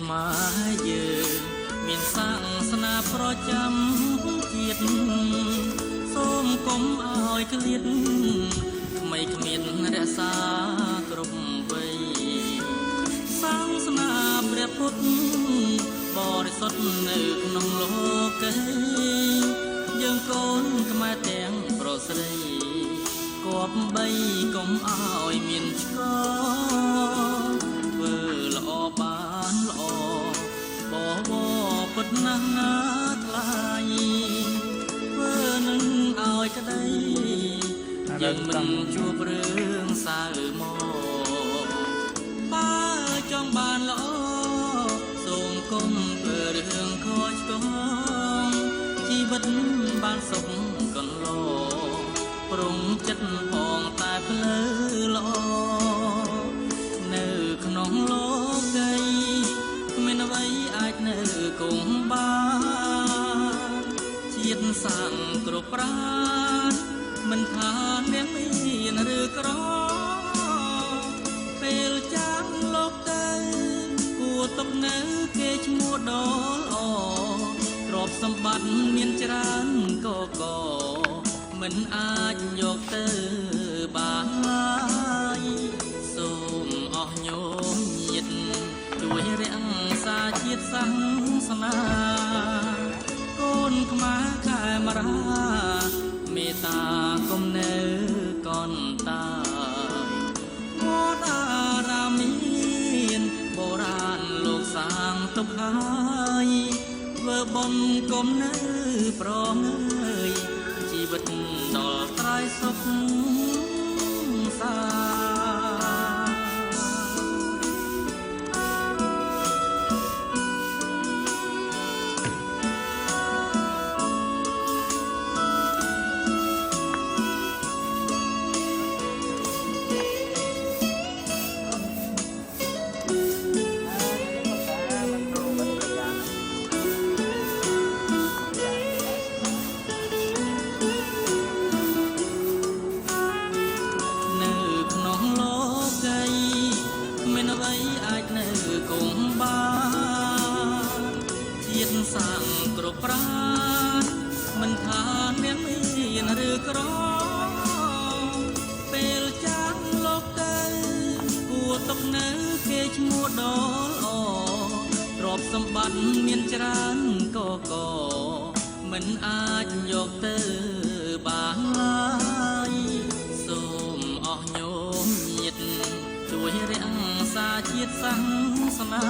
ខ្មែរយើងមានសាសនាប្រចាំជាតិសូមកុំឲ្យឃ្លាតថ្មីគ្មានរក្សាគ្រប់វ័យសាសនាព្រះពុទ្ធបរិសុទ្ធនៅក្នុងលោកីយើងកូនខ្មែរទាំងប្រុសស្រីគប្បីកុំឲ្យមានឆ្កធ្វើល្អបានល្អបបពិតណាស់ណាថ្លៃធ្វើនឹងឲ្យក្តីយើងមិនជួបរឿងសៅមកបើចង់បានល្អសូមកុំធ្វើរឿងខុសឆ្គងជីវិតបានសុខកន្លងប្រុងចិត្តផងតែផ្លូវល្អនៅក្នុងលោកីគ្មានអ្វីអាចនៅគង់បានជាតិសាសន៍គ្រប់ប្រាណមិនថាមានមានឬក្រពេលចាស់លោកទៅគួរຕົកនៅគេឈ្មោះដ៏ល្អទ្រព្យសម្បត្តិមានច្រើនកមិនអាចយកទៅបានឡើយសូមអស់ញោមញាតិជួយរក្សាជាតិសាសនាកូនខ្មែរខែមរាមេត្តាគុំនៅកនតាវត្តអារាមមានបុរាណលោកសាងទុកហើយធ្វើបុណ្យគុំនៅប្រងើយជីវិតដល់ត្រៃសុខសាសាងគ្រប់ប្រាណមិនថាមានមានឬក្រពេលចាស់លោកទៅគួរຕົកនៅគេឈ្មោះដ៏ល្អទ្រព្យសម្បត្តិមានច្រើនកមិនអាចយកទៅបានឡើយសូមអស់ញោមញាតិជួយរក្សាជាតិសាសនា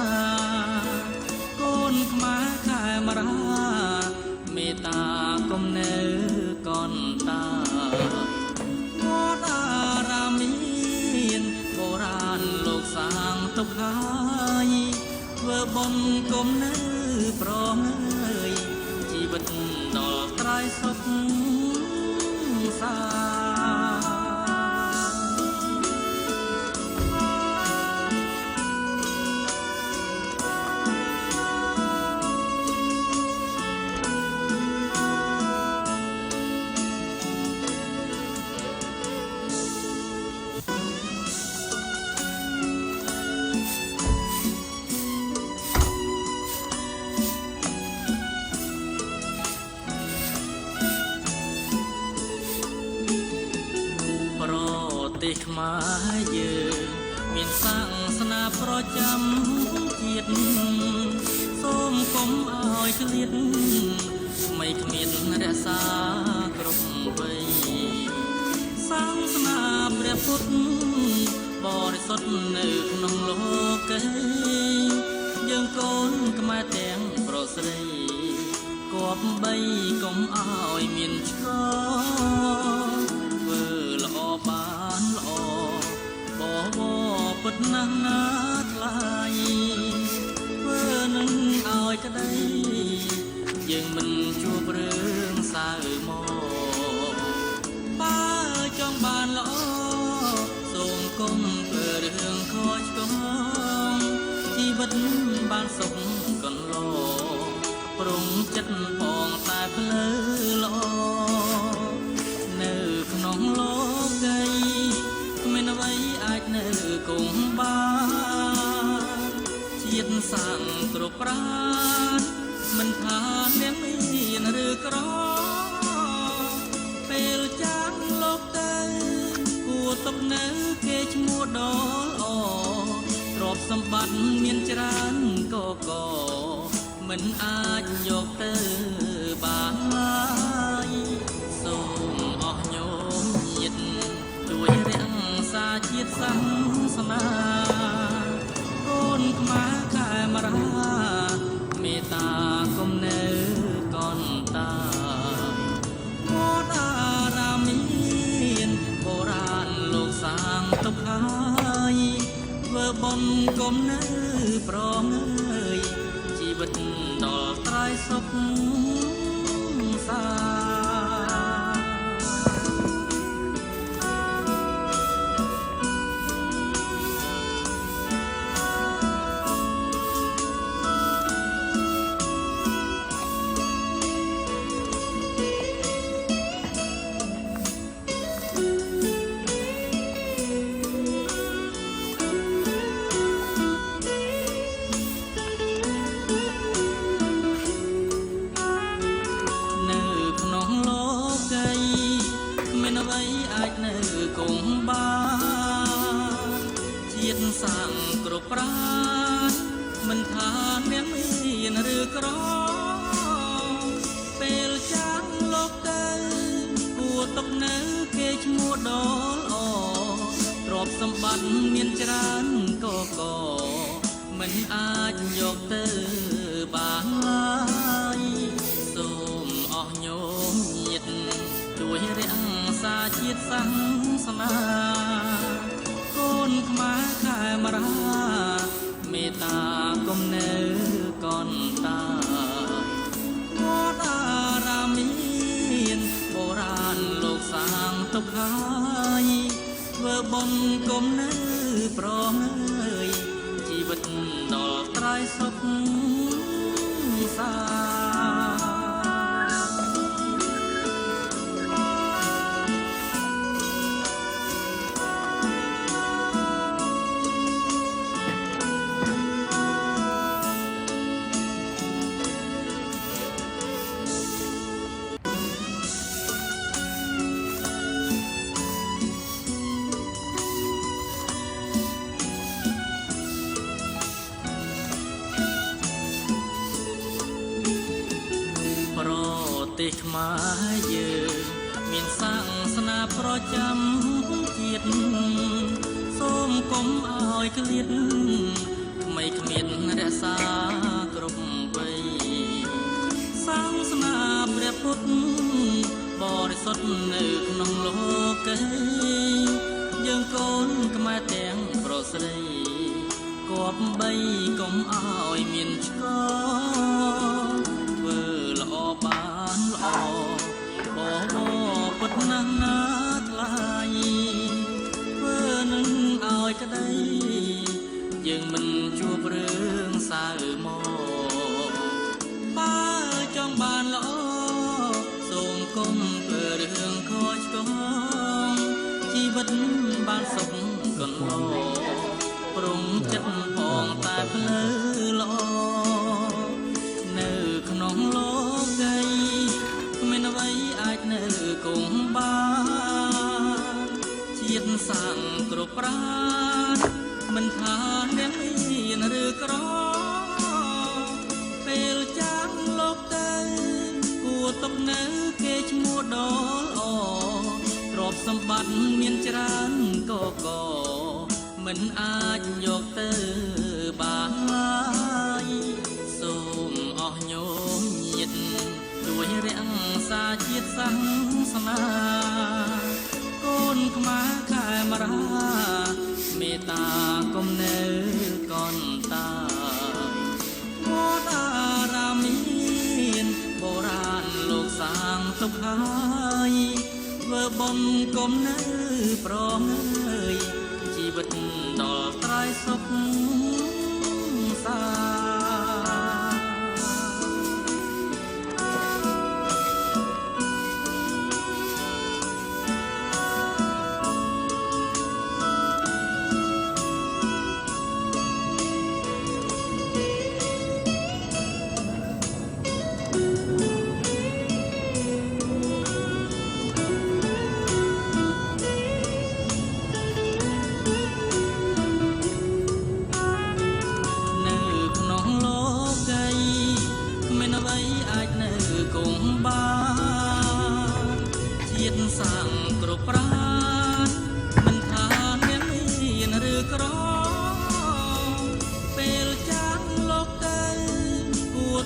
កូនខ្មែរខែមរាមេត្តាគុំនៅកនតាវត្តអារាមមានបុរាណលោកសាងទុកហើយធ្វើបុណ្យគុំនៅប្រងើយជីវិតដល់ត្រៃសុខសាប្រទេសខ្មែរយើងមានសាសនាប្រចាំជាតិសូមកុំឲ្យឃ្លាតថ្មីគ្មានរក្សាគ្រប់វ័យសាសនាព្រះពុទ្ធបរិសុទ្ធនៅក្នុងលោកីយើងកូនខ្មែរទាំងប្រុសស្រីគប្បីកុំឲ្យមានឆ្កធ្វើល្អបានល្អបបពិតណាស់ណាថ្លៃធ្វើនឹងឲ្យក្តីយើងមិនជួបរឿងសៅមកបើចង់បានល្អសូមកុំធ្វើរឿងខុសឆ្គងជីវិតបានសុខកន្លងប្រុងចិត្តផងតែផ្លូវល្អនៅក្នុងលោកីគ្មានអ្វីអាចនៅគង់បានជាតិ សាំងគ្រប់ប្រាណមិនថាអ្នកមានឬក្រពេលចាំងលោកទៅគួរទុកនៅគេឈ្មោះដ៏ល្អទ្រព្យសម្បត្តិមានច្រើនក៏មិនអាចយកទៅបានឡើយសូមអស់ញោមញាតិជួយរក្សាជាតិសាសនាកូនខ្មែរខែមរាមេត្តាគំនៅកនតាវត្តអារាមមានបុរាណលោកសាងទុកហើយធ្វើបុណ្យគំនៅប្រងើយជីវិតដល់ត្រៃសុខសា ជាតិសាំងគ្រប់ប្រាណមិនថាអ្នកមានឬក្រពេលចាំងលោកទៅគួរទុកនៅគេឈ្មោះដ៏ល្អទ្រព្យសម្បត្តិមានច្រើនក៏មិនអាចយកទៅបានឡើយសូមអស់ញោមញាតិជួយរក្សាជាតិសាសនាកូនខ្មែរខែមរាមេត្តាគំនៅកនតាវត្តអារាមមានបុរាណលោកសាងទុកហើយធ្វើបុណ្យគំនៅប្រងើយជីវិតដល់ត្រៃសុខសា ប្រទេសខ្មែរយើងមានសាសនាប្រចាំជាតិសូមកុំឲ្យឃ្លាតក្មេងគ្មានរក្សាគ្រប់វ័យសាសនាព្រះពុទ្ធបរិសុទ្ធនៅក្នុងលោកីយើងកូនខ្មែរទាំងប្រុសស្រីគប្បីកុំឲ្យមានឆ្កធ្វើល្អបានល្អបបពុតណាស់ណាថ្លៃធ្វើនឹងឲ្យក្តីយើងមិនជួបរឿងសៅមកបើចង់បានល្អសូមកុំធ្វើរឿងខុសឆ្គងជីវិតបានសុខកន្លងព្រមចិត្តផងតែផ្លូវល្អនៅក្នុងលោកីគ្មានអ្វីអាចនៅគង់បានជាតិសាំងគ្រប់ប្រាណមិនថាអ្នកមានឬក្រពេលចាំងលោកទៅគួរទុកនៅគេឈ្មោះដ៏ល្អទ្រព្យសម្បត្តិមានច្រើនក៏មិនអាចយកទៅបានឡើយសូមអស់ញោមញាតិជួយរក្សាជាតិសាសនាកូនខ្មែរខែមរាមេត្តាគំនៅកនតាវត្តអារាមមានបុរាណលោកសាងទុកហើយធ្វើបុណ្យគំនៅប្រងើយជីវិតដល់ត្រៃសុខសា Hãy subscribe cho kênh Ghiền Mì Gõ để không bỏ lỡ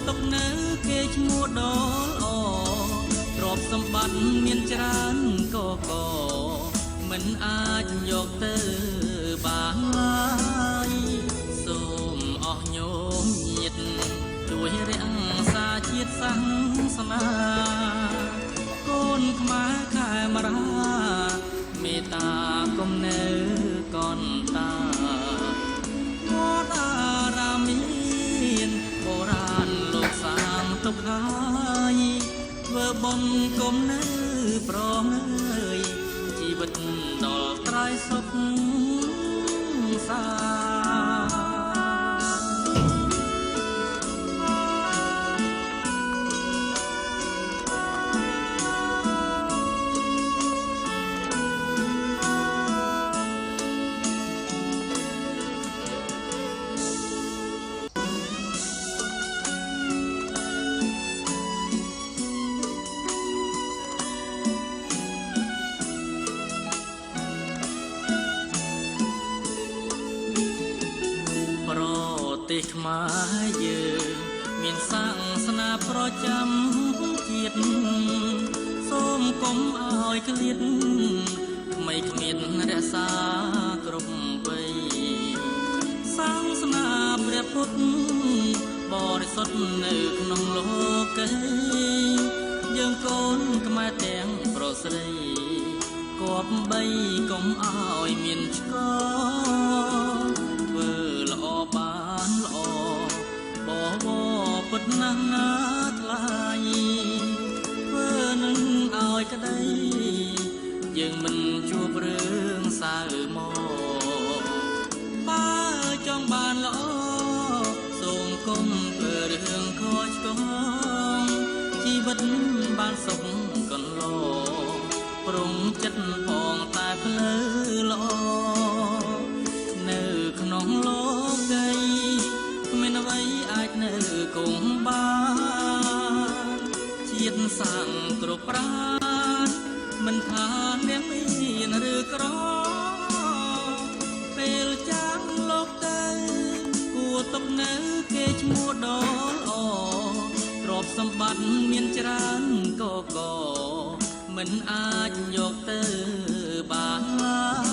ទុកនៅគេឈ្មោះដ៏ល្អទ្រព្យសម្បត្តិមានច្រើនក៏មិនអាចយកទៅបានឡើយសូមអស់ញោមញាតិជួយរក្សាជាតិសាសនាកូនខ្មែរខែមរាមេត្តាគុំនៅកនតាវត្តអារាមមានបុរាណលោកសាងទុកហើយធ្វើបុណ្យគុំនៅប្រងើយជីវិតដល់ត្រៃសុខសា ប្រទេសខ្មែរយើងមានសាសនាប្រចាំជាតិសូមកុំឲ្យឃ្លាតថ្មីគ្មានរក្សាគ្រប់វ័យសាសនាព្រះពុទ្ធបរិសុទ្ធនៅក្នុងលោកីយើងកូនខ្មែរទាំងប្រុសស្រីគប្បីកុំឲ្យមានឆ្កធ្វើល្អបានល្អបបពុតណាស់ណាថ្លៃធ្វើនឹងឲ្យក្តីយើងមិនជួបរឿងសៅមកបើចង់បានល្អសូមកុំធ្វើរឿងខុសឆ្គងជីវិតបានសុខកន្លងប្រុងចិត្តផងតែផ្លូវល្អនៅក្នុងលោកីគ្មានអ្វីអាចនៅគង់បានជាតិសាំងគ្រប់ប្រាណមិនថាអ្នកមានឬក្រពេលចាងលោកទៅគួរទុកនៅគេឈ្មោះដ៏ល្អទ្រព្យសម្បត្តិមានច្រើនក៏មិនអាចយកទៅបានឡើយ